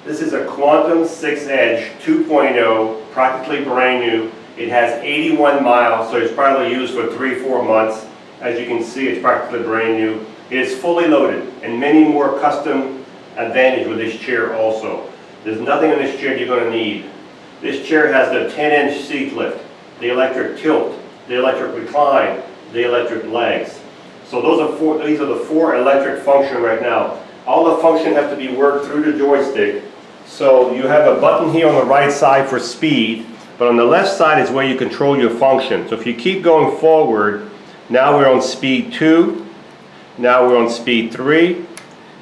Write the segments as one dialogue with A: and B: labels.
A: This is a Quantum 6-edge 2.0, practically brand new. It has 81 miles, so it's probably used for 3-4 months. As you can see, it's practically brand new. It is fully loaded, and many more custom advantages with this chair also. There's nothing in this chair you're going to need. This chair has the 10-inch seat lift, the electric tilt, the electric recline, the electric legs. So these are the 4 electric functions right now. All the functions have to be worked through the joystick. So you have a button here on the right side for speed, but on the left side is where you control your function. So if you keep going forward, now we're on speed 2, now we're on speed 3,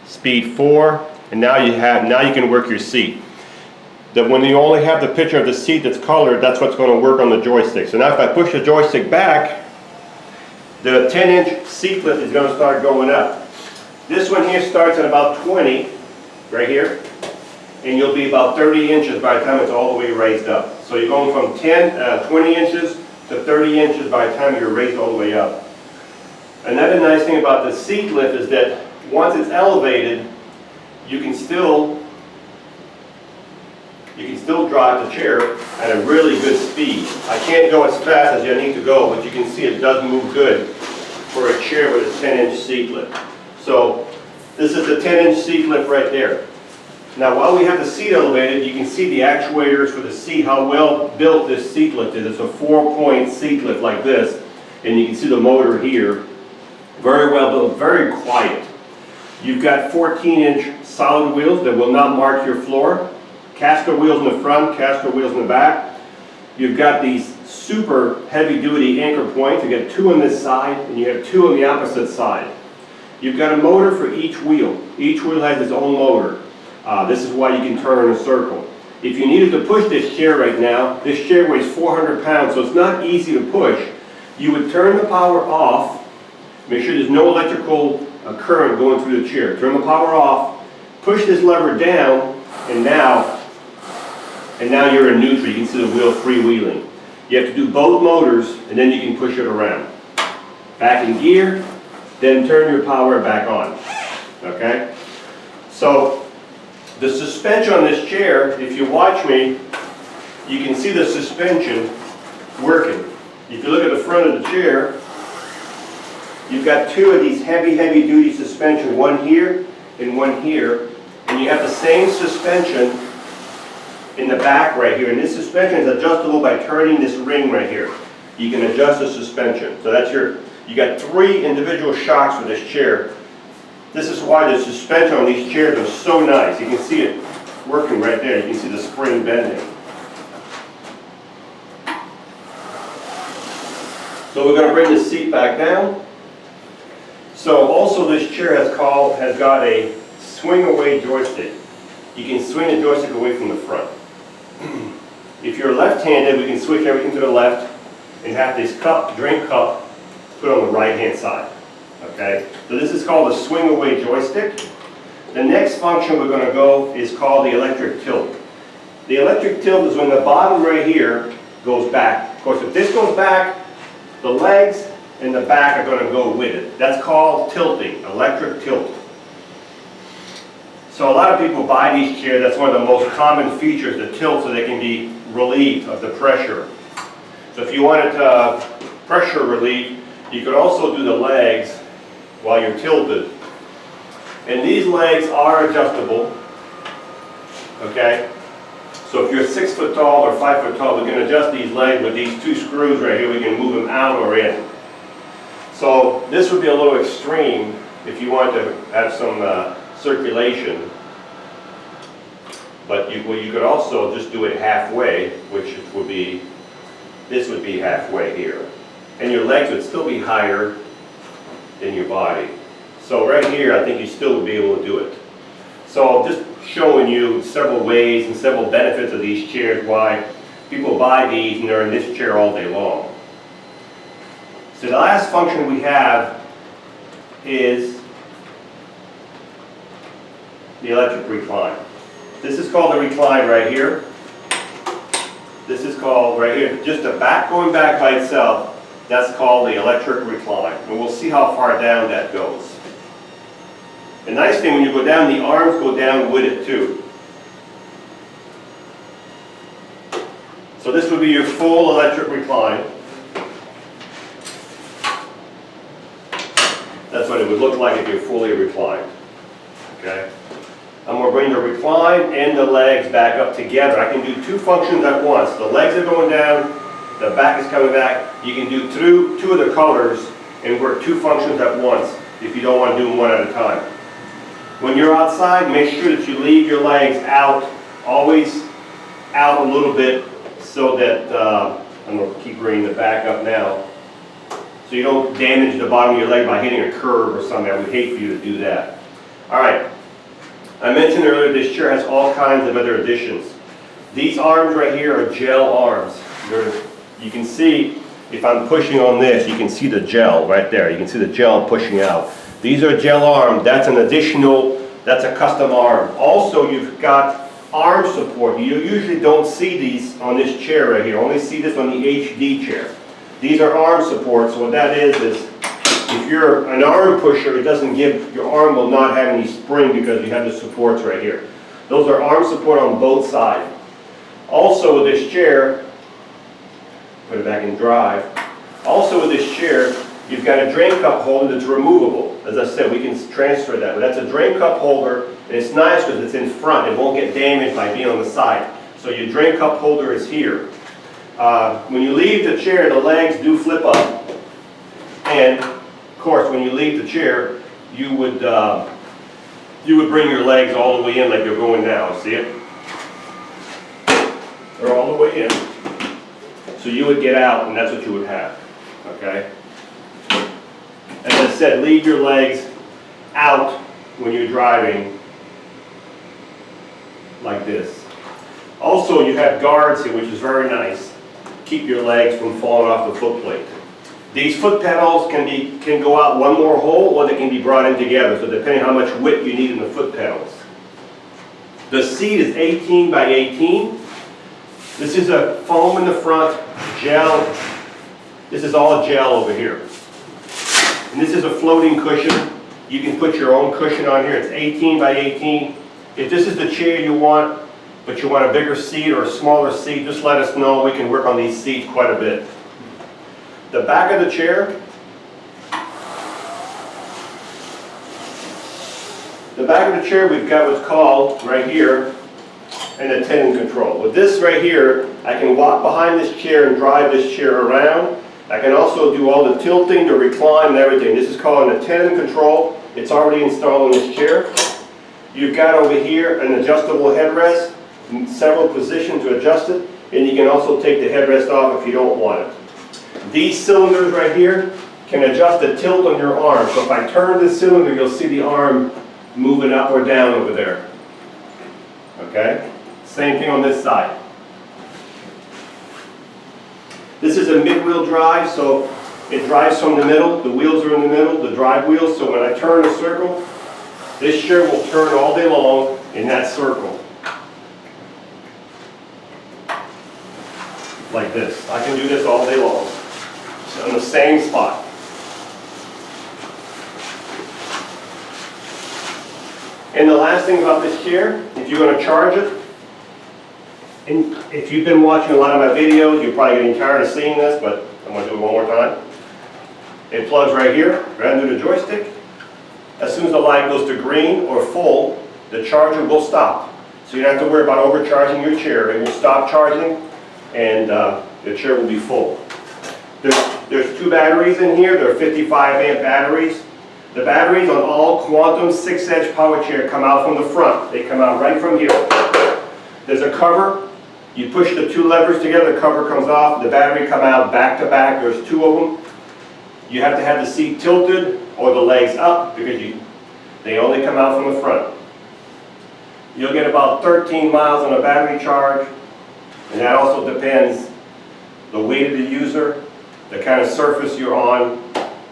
A: speed 4, and now you can work your seat. When you only have the picture of the seat that's colored, that's what's going to work on the joystick. So now if I push the joystick back, the 10-inch seat lift is going to start going up. This one here starts at about 20, right here, and you'll be about 30 inches by the time it's all the way raised up. So you're going from 20 inches to 30 inches by the time you're raised all the way up. Another nice thing about the seat lift is that once it's elevated, you can still drive the chair at a really good speed. I can't go as fast as you need to go, but you can see it does move good for a chair with a 10-inch seat lift. So this is the 10-inch seat lift right there. Now while we have the seat elevated, you can see the actuators for the seat, how well built this seat lift is. It's a 4-point seat lift like this, and you can see the motor here. Very well built, very quiet. You've got 14-inch solid wheels that will not mark your floor. Caster wheels in the front, caster wheels in the back. You've got these super heavy-duty anchor points. You get 2 on this side, and you have 2 on the opposite side. You've got a motor for each wheel. Each wheel has its own motor. This is why you can turn in a circle. If you needed to push this chair right now, this chair weighs 400 pounds, so it's not easy to push. You would turn the power off, make sure there's no electrical current going through the chair. Turn the power off, push this lever down, and now you're in neutral. You can see the wheel freewheeling. You have to do both motors, and then you can push it around. Back in gear, then turn your power back on. Okay? So the suspension on this chair, if you watch me, you can see the suspension working. If you look at the front of the chair, you've got 2 of these heavy duty suspension, one here and one here, and you have the same suspension in the back right here, and this suspension is adjustable by turning this ring right here. You can adjust the suspension. So that's you got 3 individual shocks for this chair. This is why the suspension on these chairs are so nice. You can see it working right there. You can see the spring bending. So we're going to bring the seat back down. So also this chair has got a swing away joystick. You can swing the joystick away from the front. If you're left-handed, we can switch everything to the left and have this drink cup put on the right-hand side. Okay? So this is called a swing away joystick. The next function we're going to go is called the electric tilt. The electric tilt is when the bottom right here goes back. Of course, if this goes back, the legs and the back are going to go with it. That's called tilting, electric tilt. So a lot of people buy these chairs. That's one of the most common features, the tilt, so they can be relieved of the pressure. So if you wanted pressure relief, you could also do the legs while you're tilted. And these legs are adjustable. Okay? So if you're 6 foot tall or 5 foot tall, we can adjust these legs with these 2 screws right here. We can move them out or in. So this would be a little extreme if you wanted to have some circulation, but you could also just do it halfway, which would be, this would be halfway here, and your legs would still be higher than your body. So right here, I think you still would be able to do it. So just showing you several ways and several benefits of these chairs, why people buy these and they're in this chair all day long. So the last function we have is the electric recline. This is called the recline right here. This is called right here, just the back going back by itself, that's called the electric recline. And we'll see how far down that goes. The nice thing, when you go down, the arms go down with it too. So this would be your full electric recline. That's what it would look like if you're fully reclined. Okay? I'm going to bring the recline and the legs back up together. I can do two functions at once. The legs are going down, the back is coming back. You can do two of the colors and work two functions at once if you don't want to do them one at a time. When you're outside, make sure that you leave your legs out, always out a little bit, so that, I'm going to keep bringing the back up now, so you don't damage the bottom of your leg by hitting a curb or something. I would hate for you to do that. All right. I mentioned earlier this chair has all kinds of other additions. These arms right here are gel arms. You can see, if I'm pushing on this, you can see the gel right there. You can see the gel pushing out. These are gel arms. That's an additional, that's a custom arm. Also, you've got arm support. You usually don't see these on this chair right here. Only see this on the HD chair. These are arm supports. So what that is if you're an arm pusher, it doesn't give, your arm will not have any spring because you have the supports right here. Those are arm support on both sides. Also with this chair, put it back in drive. Also with this chair, you've got a drain cup holder that's removable. As I said, we can transfer that, but that's a drain cup holder, and it's nice because it's in front. It won't get damaged by being on the side. So your drain cup holder is here. When you leave the chair, the legs do flip up, and of course, when you leave the chair, you would bring your legs all the way in like you're going now. See it? They're all the way in. So you would get out, and that's what you would have. Okay? As I said, leave your legs out when you're driving like this. Also, you have guards here, which is very nice. Keep your legs from falling off the foot plate. These foot pedals can go out one more hole, or they can be brought in together, so depending on how much width you need in the foot pedals. The seat is 18 by 18. This is a foam in the front, gel. This is all gel over here. And this is a floating cushion. You can put your own cushion on here. It's 18 by 18. If this is the chair you want, but you want a bigger seat or a smaller seat, just let us know. We can work on these seats quite a bit. The back of the chair, we've got what's called, right here, an attendant control. With this right here, I can walk behind this chair and drive this chair around. I can also do all the tilting, the recline, and everything. This is called an attendant control. It's already installed in this chair. You've got over here an adjustable headrest, several positions to adjust it, and you can also take the headrest off if you don't want it. These cylinders right here can adjust the tilt on your arm. So if I turn this cylinder, you'll see the arm moving up or down over there. Okay? Same thing on this side. This is a mid-wheel drive, so it drives from the middle. The wheels are in the middle, the drive wheels. So when I turn a circle, this chair will turn all day long in that circle. Like this. I can do this all day long. On the same spot. And the last thing about this chair, if you're going to charge it, and if you've been watching a lot of my videos, you're probably getting tired of seeing this, but I'm going to do it one more time. It plugs right here, right under the joystick. As soon as the light goes to green or full, the charger will stop. So you don't have to worry about overcharging your chair. It will stop charging, and the chair will be full. There's two batteries in here. They're 55 amp batteries. The batteries on all Quantum 6-edge power chair come out from the front. They come out right from here. There's a cover. You push the two levers together, the cover comes off. The battery come out back to back. There's two of them. You have to have the seat tilted or the legs up because they only come out from the front. You'll get about 13 miles on a battery charge, and that also depends the weight of the user, the kind of surface you're on,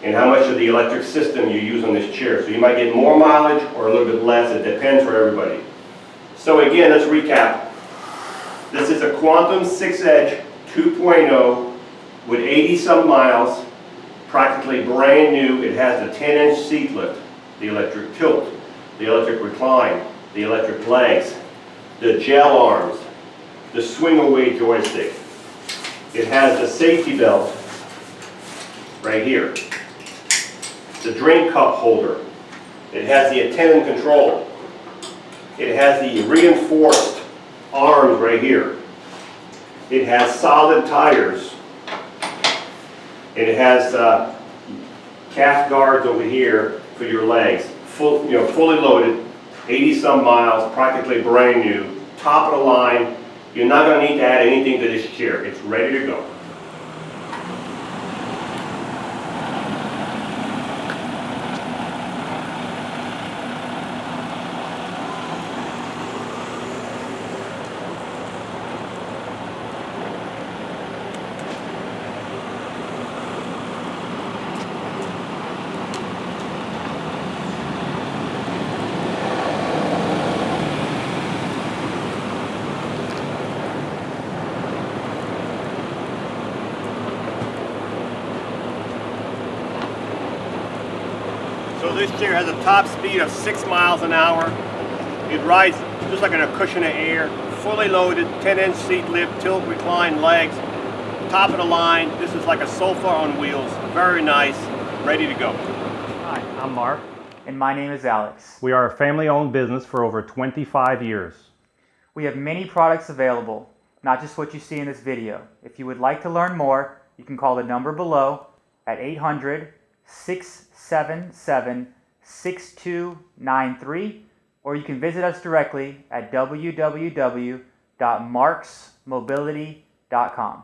A: and how much of the electric system you use on this chair. So you might get more mileage or a little bit less. It depends for everybody. So again, let's recap. This is a Quantum 6-edge 2.0 with 80-some miles, practically brand new. It has the 10-inch seat lift, the electric tilt, the electric recline, the electric legs, the gel arms, the swing-away joystick, It has the safety belt right here. The drain cup holder. It has the attendant control. It has the reinforced arms right here. It has solid tires. It has calf guards over here for your legs. Fully loaded, 80 some miles, practically brand new, top of the line. You're not going to need to add anything to this chair. It's ready to go. So this chair has a top speed of 6 miles an hour. It rides just like in a cushion of air, fully loaded, 10-inch seat lift, tilt, recline legs, top of the line. This is like a sofa on wheels. Very nice, ready to go.
B: Hi, I'm Mark.
C: And my name is Alex.
B: We are a family-owned business for over 25 years.
C: We have many products available, not just what you see in this video. If you would like to learn more, you can call the number below at 800-677-6293, or you can visit us directly at www.marksmobility.com.